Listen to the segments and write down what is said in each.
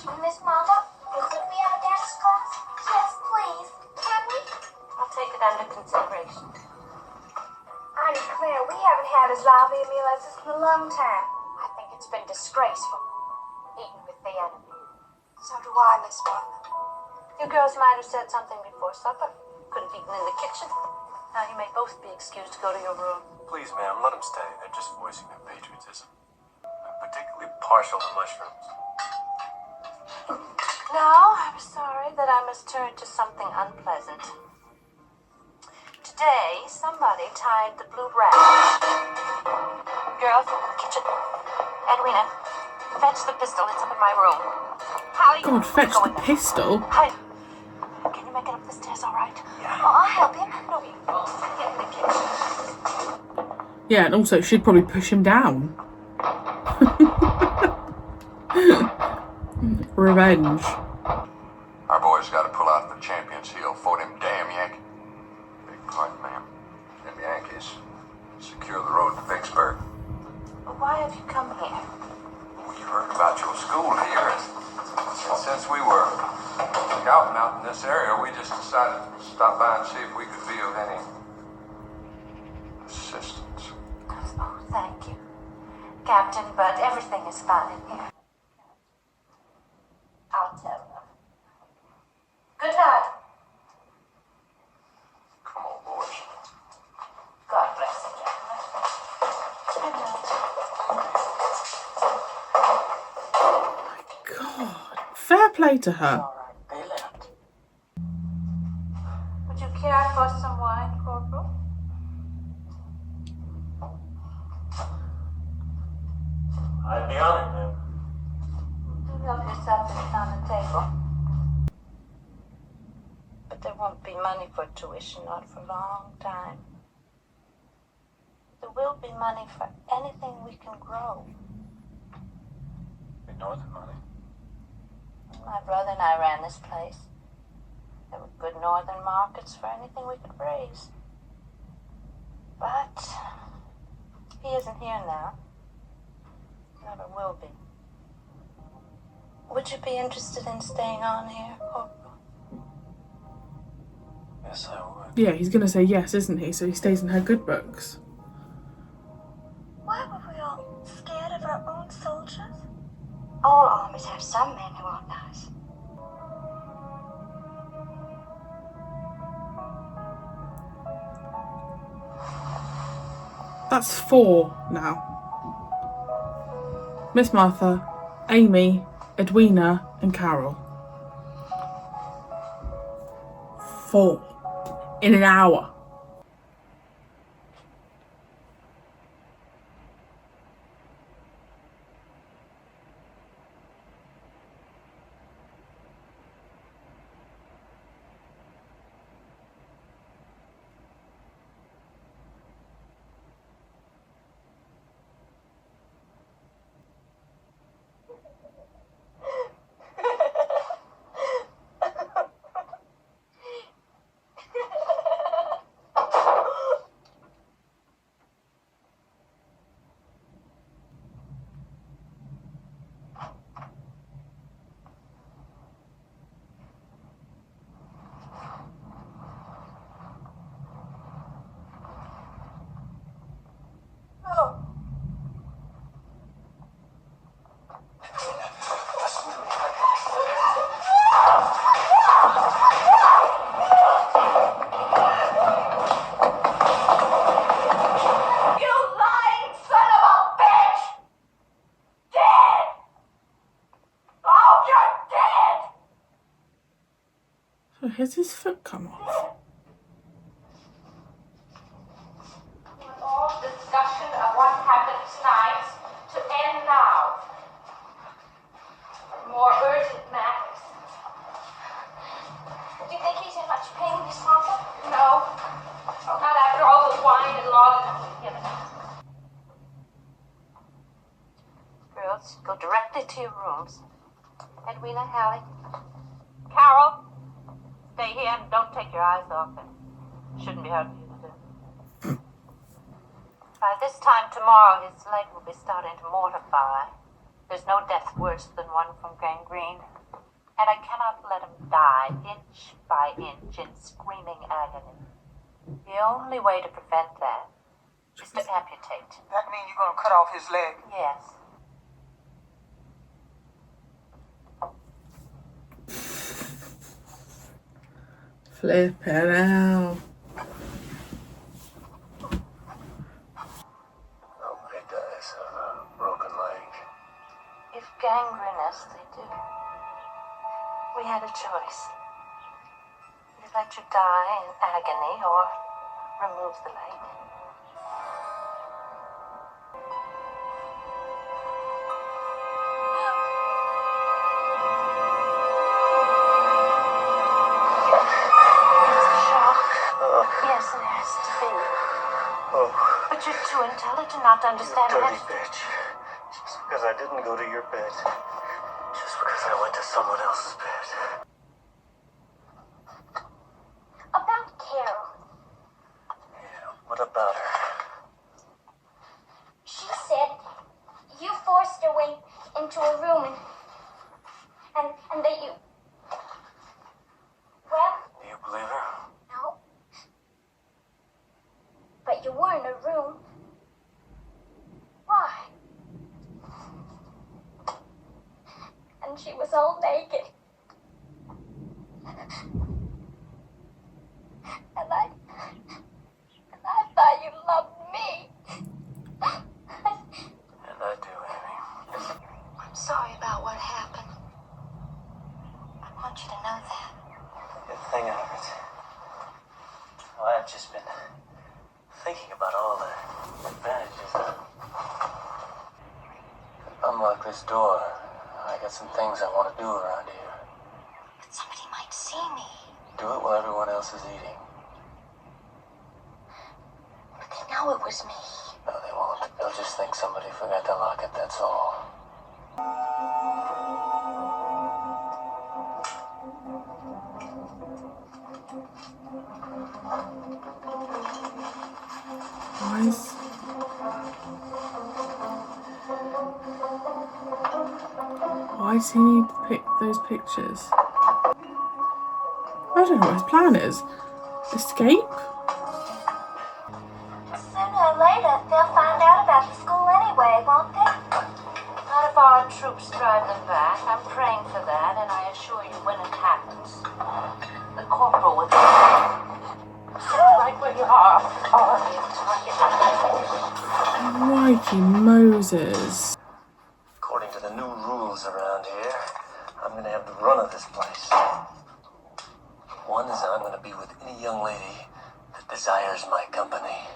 Miss Martha, could we have a dance class? Yes, please. Can we? I'll take it under consideration. I declare, we haven't had as lively a meal as this in a long time. I think it's been disgraceful, eating with the enemy. So do I, Miss Martha. You girls might have said something before supper. Could have eaten in the kitchen. Now you may both be excused to go to your room. Please, ma'am, let them stay. They're just voicing their patriotism. I'm particularly partial to mushrooms. Now, I'm sorry that I must turn to something unpleasant. Today, somebody tied the blue rabbit. Girls, kitchen. Edwina, fetch the pistol. It's up in my room. Hallie, God, fetch the pistol? Hallie, can you make it up the stairs all right? Yeah. Oh, I'll help him. No, you won't. Get in the kitchen. Yeah, and also she'd probably push him down. Revenge. Our boys got to pull out the Champions Hill for them damn Yankees. Big pardon, ma'am. Them Yankees secure the road to Vicksburg. Well, why have you come here? We heard about your school here, and since we were scouting out in this area, we just decided to stop by and see if we could be of any assistance. Oh, thank you, Captain, but everything is fine in here. I'll tell them. Good night. Come on, boys. God bless you, gentlemen. Good night. God. Fair play to her. All right, they left. Would you care for some wine, Corporal? I'd be honored, ma'am. Do help yourself, it's on the table. But there won't be money for tuition, not for a long time. There will be money for anything we can grow. Big northern money. My brother and I ran this place. There were good northern markets for anything we could raise. But he isn't here now. Never will be. Would you be interested in staying on here, Corporal? Yes, I would. Yeah, he's going to say yes, isn't he? So he stays in her good books. Why were we all scared of our own soldiers? All armies have some men who are nice. That's 4 now. Miss Martha, Amy, Edwina, and Carol. 4. In an hour. So has his foot come off? All discussion of what happened tonight to end now. More urgent matters. Do you think he's in much pain, Miss Martha? No. Not after all the wine and laudanum we've given him. Girls, go directly to your rooms. Edwina, Hallie, Carol, stay here and don't take your eyes off him. Shouldn't be hard for you to do. By this time tomorrow, his leg will be starting to mortify. There's no death worse than one from gangrene. And I cannot let him die inch by inch in screaming agony. The only way to prevent that is to amputate. That mean you're gonna cut off his leg? Yes. Flipping out. Nobody dies of a broken leg. If gangrenous they do. We had a choice. We let you die in agony or remove the leg. It's a shock. Yes, it has to be. Oh, But you're too intelligent not to understand dirty that. bitch. Just because I didn't go to your bed. Just because I went to someone else's bed. About Carol. Yeah, what about her? She said you forced her way into a room and that you... Well, Do you believe her? no. But you were in a room. Why? And she was all naked. And I thought you loved me. And I do, Amy. I'm sorry about what happened. I want you to know that. The thing of it. Well, I've just been thinking about all the advantages of it. Unlock this door. I got some things I want to do around here. But somebody might see me. Do it while everyone else is eating. But they know it was me. No, they won't. They'll just think somebody forgot to lock it, that's all. Why does he need to pick those pictures? I don't know what his plan is. Escape? Sooner or later, they'll find out about the school anyway, won't they? Not if our troops drive them back. I'm praying for that, and I assure you when it happens, the corporal will sit right where you are. Crikey Moses. According to the new rules around here, I'm gonna have the run of this place. One is I'm gonna be with any young lady that desires my company.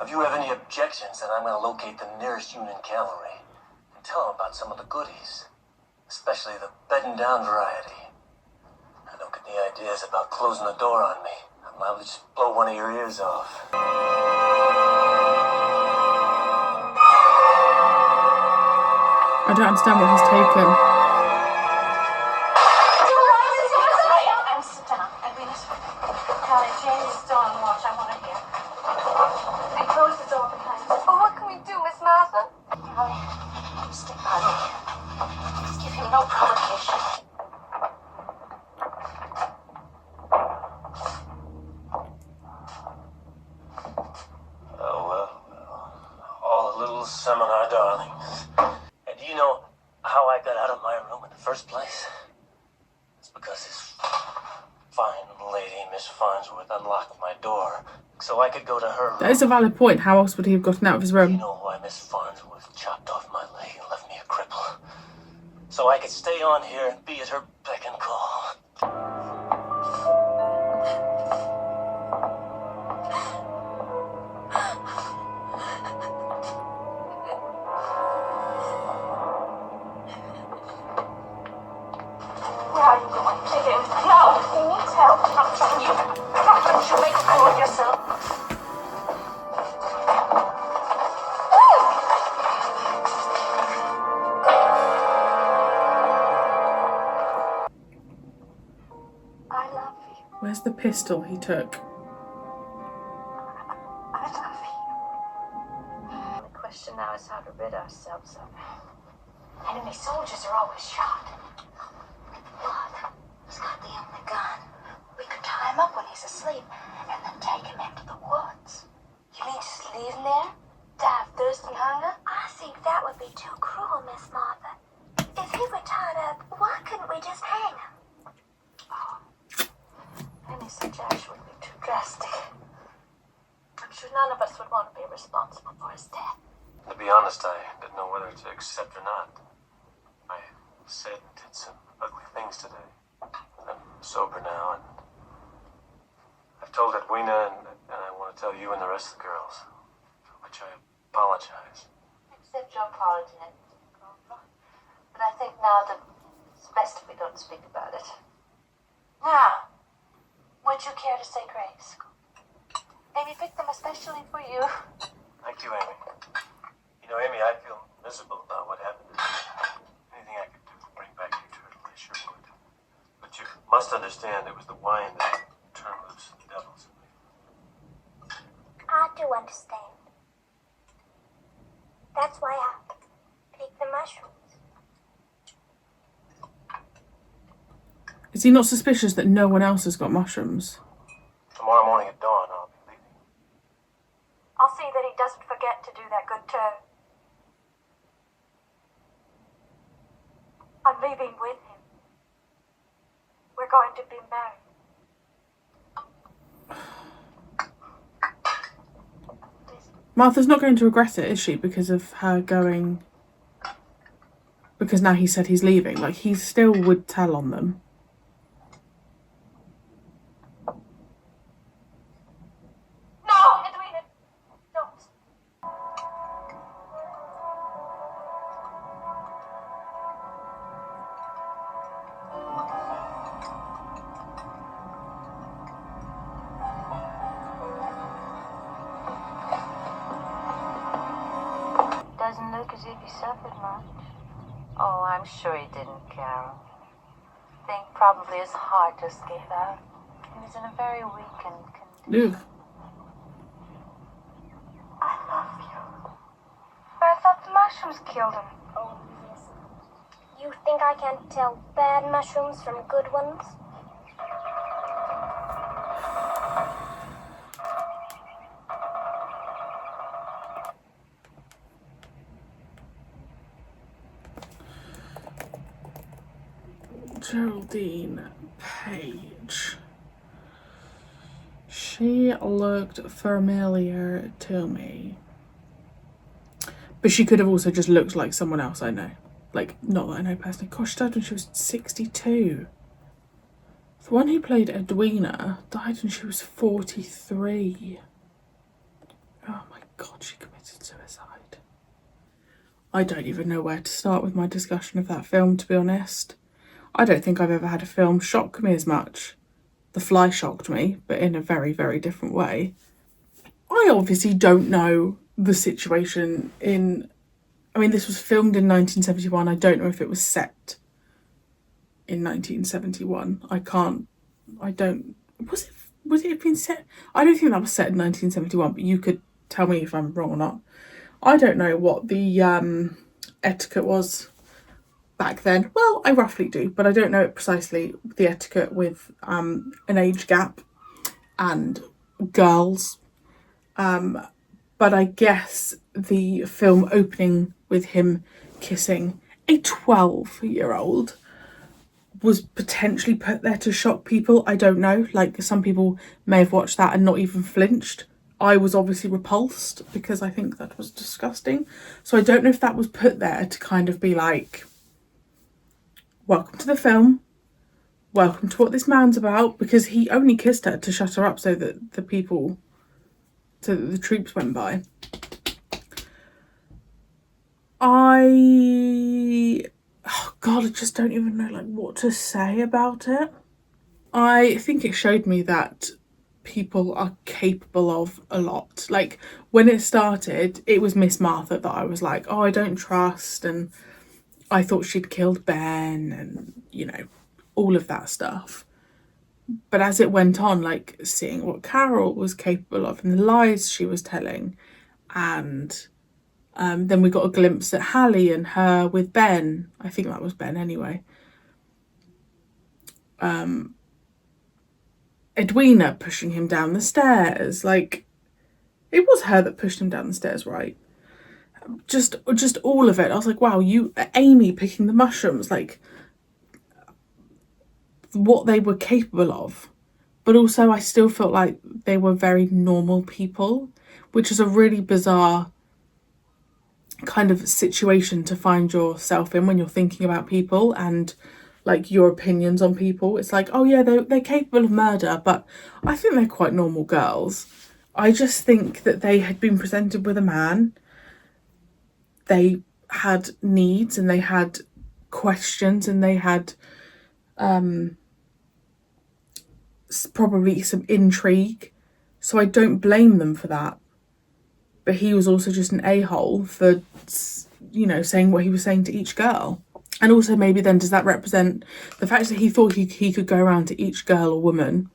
If you have any objections, then I'm gonna locate the nearest Union cavalry and tell them about some of the goodies, especially the bedding down variety. I don't get any ideas about closing the door on me. I'm liable to just blow one of your ears off. I don't understand what he's taken. And sit down. And we just... Callie, James is still on watch. I want to hear. And close the door behind us. Oh, what can we do, Miss Martha? Callie, stick by me. Just give him no provocation. Oh, well, all a little seminar, darlings. And do you know how I got out of my room in the first place? It's because this fine lady, Miss Farnsworth, unlocked my door so I could go to her room. That is a valid point. How else would he have gotten out of his Do you room? know why Miss Farnsworth chopped off my leg and left me a cripple? So I could stay on here and be at her beck and call. Where are you going? Take him. No, he needs help. I'm telling you. Don't you make a fool of yourself. I love you. Where's the pistol he took? I love you. The question now is how to rid ourselves of her. enemy soldiers are always shot. Blood has got the only gun. We could tie him up when he's asleep and then take him into the woods. You mean just leave him there? Die of thirst and hunger? I think that would be too cruel, Miss Martha. If he were tied up, why couldn't we just hang him? Any suggestion would be too drastic. I'm sure none of us would want to be responsible for his death. To be honest, I didn't know whether to accept or not. I said and did some ugly things today. I'm sober now, and I've told Edwina, and I want to tell you and the rest of the girls, for which I apologize. Accept your apology, but I think now that it's best if we don't speak about it. Now, would you care to say grace? Amy picked them especially for you. Thank you, Amy. You know, Amy, I feel miserable about what happened today. Anything I could do to bring back your turtle, I sure would. But you must understand it was the wine that turned loose the devils in me. I do understand. That's why I picked the mushrooms. Is he not suspicious that no one else has got mushrooms? Tomorrow morning at dawn, I'll be leaving. I'll see that he doesn't forget to do that good turn. I'm leaving with him. We're going to be married. Martha's not going to regret it, is she? Because of her going... Because now he said he's leaving. Like, he still would tell on them. No, Edwina, don't. Doesn't look as if he suffered much. Oh, I'm sure he didn't, Carol. I think probably his heart just gave out. He was in a very weakened condition. Ugh. I love you. But I thought the mushrooms killed him. Oh, listen. You think I can't tell bad mushrooms from good ones? Geraldine Page. She looked familiar to me. But she could have also just looked like someone else I know. Like, not that I know personally. Gosh, she died when she was 62. The one who played Edwina died when she was 43. Oh my god, she committed suicide. I don't even know where to start with my discussion of that film, to be honest. I don't think I've ever had a film shock me as much. The Fly shocked me, but in a very, very different way. I obviously don't know the situation in... I mean, this was filmed in 1971. I don't know if it was set in 1971. Was it being set? I don't think that was set in 1971, but you could tell me if I'm wrong or not. I don't know what the etiquette was back then. Well, I roughly do, but I don't know precisely the etiquette with an age gap and girls. But I guess the film opening with him kissing a 12-year-old was potentially put there to shock people. I don't know. Like, some people may have watched that and not even flinched. I was obviously repulsed because I think that was disgusting. So I don't know if that was put there to kind of be like, welcome to the film. Welcome to what this man's about. Because he only kissed her to shut her up so that the troops went by. Oh God, I just don't even know like what to say about it. I think it showed me that people are capable of a lot. Like, when it started, it was Miss Martha that I was like, oh, I don't trust, and I thought she'd killed Ben, and, you know, all of that stuff. But as it went on, like, seeing what Carol was capable of and the lies she was telling, and Then we got a glimpse at Hallie and her with Ben. I think that was Ben anyway. Edwina pushing him down the stairs. Like, it was her that pushed him down the stairs, right? Just all of it. I was like, wow, Amy picking the mushrooms, like what they were capable of. But also I still felt like they were very normal people, which is a really bizarre kind of situation to find yourself in when you're thinking about people and like your opinions on people. It's like, oh yeah, they're capable of murder, but I think they're quite normal girls. I just think that they had been presented with a man. They had needs and they had questions and they had probably some intrigue. So I don't blame them for that. But he was also just an a-hole for, you know, saying what he was saying to each girl. And also maybe then does that represent the fact that he thought he could go around to each girl or woman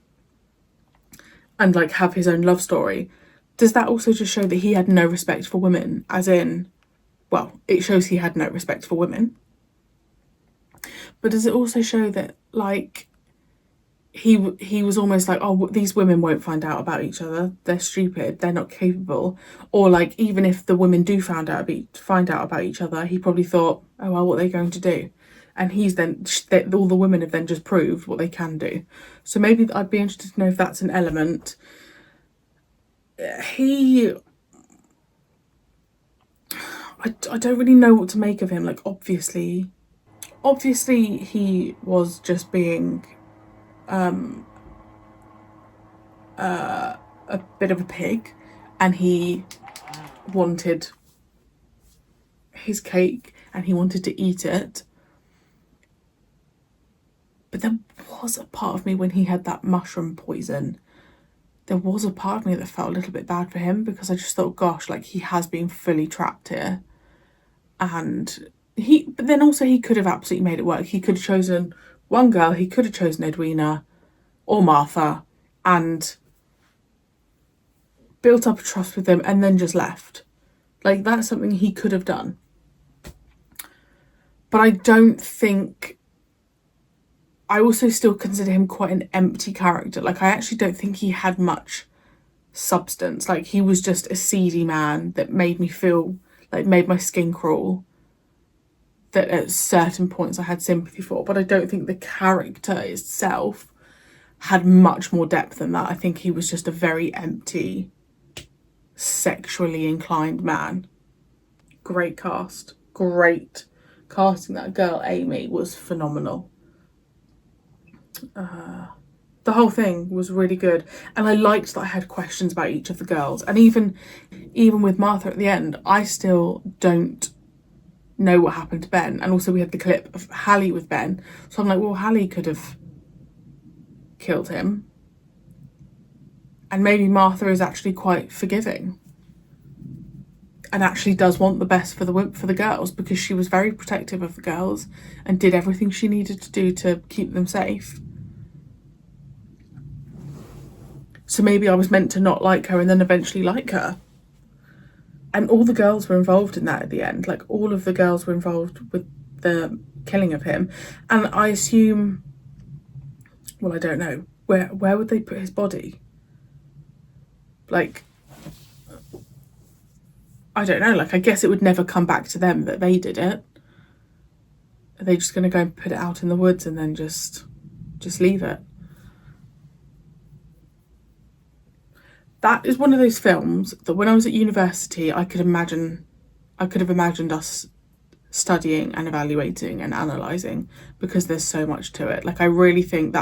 and like have his own love story? Does that also just show that he had no respect for women? As in, well, it shows he had no respect for women. But does it also show that like he was almost like, oh, these women won't find out about each other, they're stupid, they're not capable? Or like, even if the women do find out about each other, he probably thought, oh well, what are they going to do? And all the women have then just proved what they can do. So maybe I'd be interested to know if that's an element. I don't really know what to make of him. Like, obviously he was just being a bit of a pig, and he wanted his cake and he wanted to eat it. But there was a part of me when he had that mushroom poison, there was a part of me that felt a little bit bad for him, because I just thought, gosh, like he has been fully trapped here. And but then also he could have absolutely made it work. He could have chosen one girl, he could have chosen Edwina or Martha and built up a trust with them and then just left. Like, that's something he could have done. But I don't think, I also still consider him quite an empty character. Like, I actually don't think he had much substance. Like, he was just a seedy man that made me feel, like, made my skin crawl, that at certain points I had sympathy for. But I don't think the character itself had much more depth than that. I think he was just a very empty, sexually inclined man. Great cast. Great casting. That girl, Amy, was phenomenal. The whole thing was really good, and I liked that I had questions about each of the girls. And even with Martha at the end, I still don't know what happened to Ben. And also we had the clip of Hallie with Ben, so I'm like, well, Hallie could have killed him, and maybe Martha is actually quite forgiving and actually does want the best for the girls, because she was very protective of the girls and did everything she needed to do to keep them safe. So maybe I was meant to not like her and then eventually like her. And all the girls were involved in that at the end. Like, all of the girls were involved with the killing of him. And I assume, well, I don't know, where would they put his body? Like, I don't know, like, I guess it would never come back to them that they did it. Are they just going to go and put it out in the woods and then just leave it? That is one of those films that when I was at university, I could have imagined us studying and evaluating and analysing, because there's so much to it. Like, I really think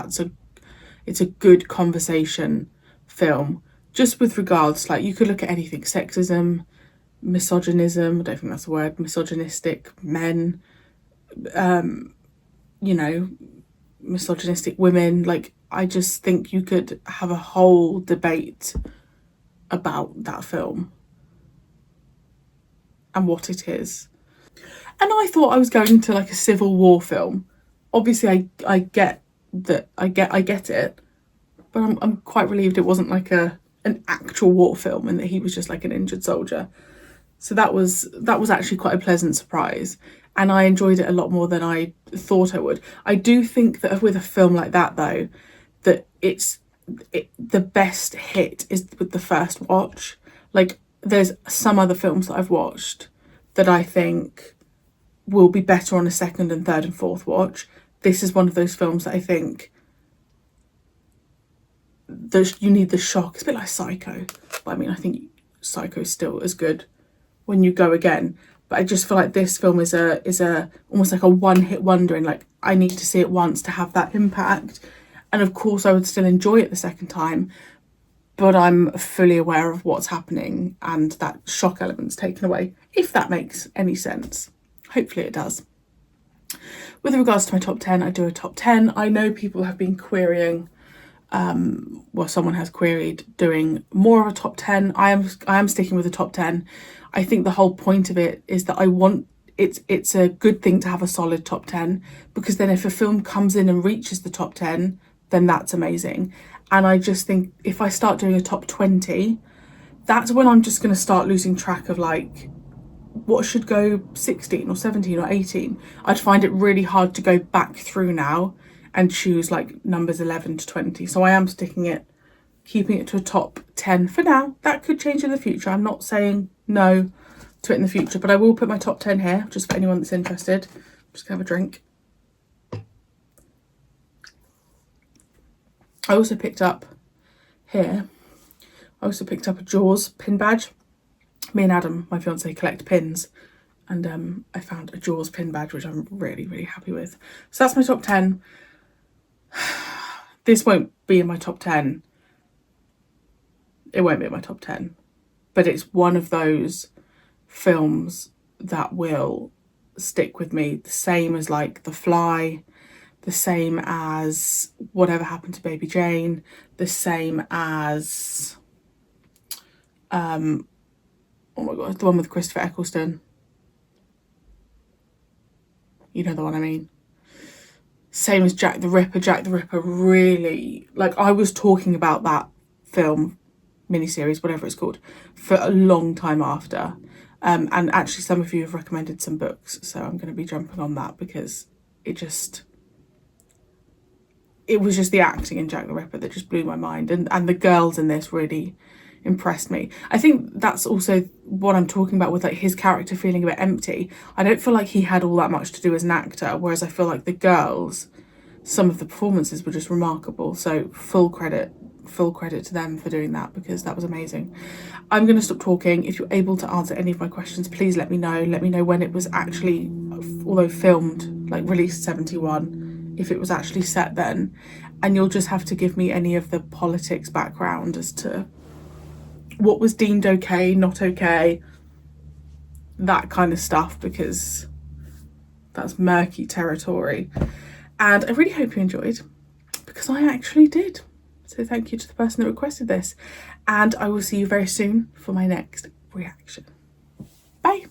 it's a good conversation film, just with regards, like, you could look at anything, sexism, misogynism, I don't think that's a word, misogynistic men, you know, misogynistic women. Like, I just think you could have a whole debate about that film and what it is. And I thought I was going to like a Civil War film. Obviously I get that, I get it, but I'm quite relieved it wasn't like an actual war film and that he was just like an injured soldier. So that was actually quite a pleasant surprise, and I enjoyed it a lot more than I thought I would. I do think that with a film like that though, that the best hit is with the first watch. Like there's some other films that I've watched that I think will be better on a second and third and fourth watch. This is one of those films that I think you need the shock. It's a bit like Psycho, but I mean I think Psycho is still as good when you go again. But I just feel like this film is a almost like a one-hit wonder, and like I need to see it once to have that impact. And of course I would still enjoy it the second time, but I'm fully aware of what's happening and that shock element's taken away, if that makes any sense. Hopefully it does. With regards to my top 10, I do a top 10. I know people have been querying, well, someone has queried doing more of a top 10. I am sticking with the top 10. I think the whole point of it is that it's a good thing to have a solid top 10, because then if a film comes in and reaches the top 10, then that's amazing. And I just think if I start doing a top 20, that's when I'm just going to start losing track of like what should go 16 or 17 or 18. I'd find it really hard to go back through now and choose like numbers 11 to 20. So I am keeping it to a top 10 for now. That could change in the future. I'm not saying no to it in the future, but I will put my top 10 here just for anyone that's interested. I'm just gonna have a drink. I also picked up a Jaws pin badge. Me and Adam, my fiance, collect pins, and I found a Jaws pin badge, which I'm really, really happy with. So that's my top 10. This won't be in my top 10. It won't be in my top 10, but it's one of those films that will stick with me, the same as like The Fly, the same as Whatever Happened to Baby Jane, the same as oh my god, the one with Christopher Eccleston. You know the one I mean. Same as Jack the Ripper. Jack the Ripper really, like, I was talking about that film, miniseries, whatever it's called, for a long time after. And actually some of you have recommended some books, so I'm going to be jumping on that because it was just the acting in Jack the Ripper that just blew my mind, and the girls in this really impressed me. I think that's also what I'm talking about with like his character feeling a bit empty. I don't feel like he had all that much to do as an actor, whereas I feel like the girls, some of the performances were just remarkable. So full credit to them for doing that, because that was amazing. I'm going to stop talking. If you're able to answer any of my questions, please let me know. Let me know when it was actually, although filmed, like released 71, if it was actually set then. And you'll just have to give me any of the politics background as to what was deemed okay, not okay, that kind of stuff, because that's murky territory. And I really hope you enjoyed, because I actually did. So thank you to the person that requested this, and I will see you very soon for my next reaction. Bye.